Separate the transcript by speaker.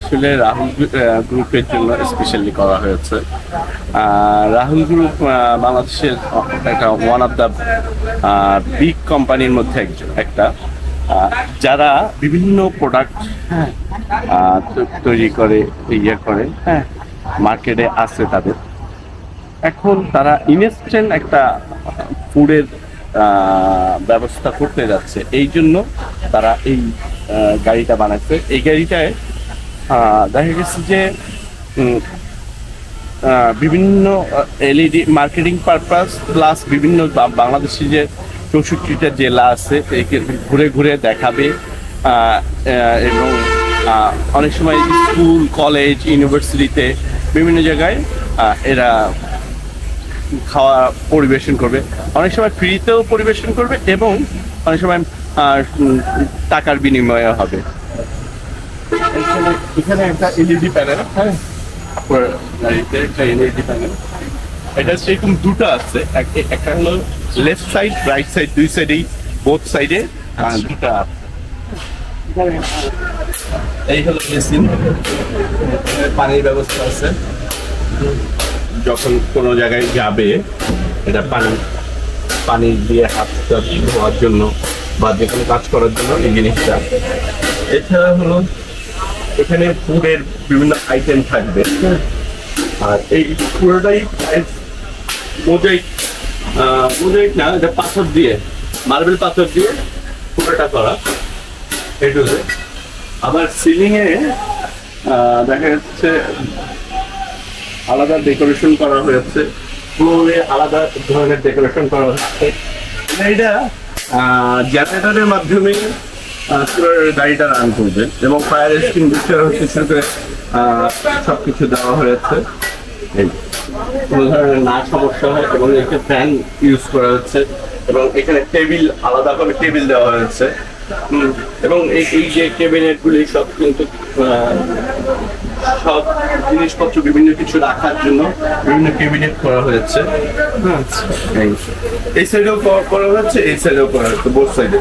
Speaker 1: আসলে রাহুল গ্রুপের জন্য স্পেশালি করা হয়েছে। রাহুল গ্রুপ বাংলাদেশের একটা ওয়ান অফ দ্য বিগ কোম্পানির মধ্যে একটা যারা বিভিন্ন প্রোডাক্ট তৈরি করে করে মার্কেটে আছে তাদের। এখন তারা ইনস্ট্যান্ট একটা ফুডের ব্যবস্থা করতে যাচ্ছে, এই জন্য তারা এই গাড়িটা বানাচ্ছে। এই গাড়িটায় দেখা গেছে যে বিভিন্ন এলইডি মার্কেটিং পারপাস প্লাস বিভিন্ন বাংলাদেশি যে 64টা জেলা আছে ঘুরে ঘুরে দেখাবে, এবং অনেক সময় স্কুল কলেজ ইউনিভার্সিটিতে বিভিন্ন জায়গায় এরা খাওয়া পরিবেশন করবে, অনেক সময় ফ্রিতেও পরিবেশন করবে এবং অনেক সময় টাকার বিনিময়ে হবে। এখানে একটা এলইডি প্যানেল, গাড়িতে একটা এলইডি প্যানেল, এটা সেরকম দুটো আছে, একটা হলো লেফট সাইড রাইট সাইড দুই সাইডেই বোথ সাইডে দুটা আছে। এই হলো মেশিন, পানির ব্যবস্থা আছে, যখন কোনো জায়গায় যাবে এটা পানি দিয়ে হাত ধোয়ার জন্য বা যে কোনো কাজ করার জন্য এই জিনিসটা। এছাড়া হলো এখানে ফুডের বিভিন্ন আইটেম থাকবে, আর এই পুরোটাই মোজাইক না, এটা পাথর দিয়ে মার্বেল পাথর দিয়ে পুরোটা করা। এটুকু আবার সিলিং এ দেখা যাচ্ছে আলাদা ডেকোরেশন করা হয়েছে, ফ্লোরে আলাদা ধরনের ডেকোরেশন করা হচ্ছে। এটা জেনারেটরের মাধ্যমে গাড়িটা রান করবে এবং ফায়ার এক্সটিংগুইশার হিসেবে সবকিছু দেওয়া হয়েছে, কোনো ধরনের না সমস্যা হয়। এবং একটা ফ্যান ইউজ করা হচ্ছে এবং এখানে টেবিল আলাদাভাবে টেবিল দেওয়া হয়েছে, এবং এই যে ক্যাবিনেট গুলি সব কিন্তু সব জিনিসপত্র বিভিন্ন কিছু রাখার জন্য বিভিন্ন ক্যাবিনেট করা হয়েছে। এই সাইডেও করা হচ্ছে, এই সাইডেও করা হচ্ছে, বোথ সাইডে।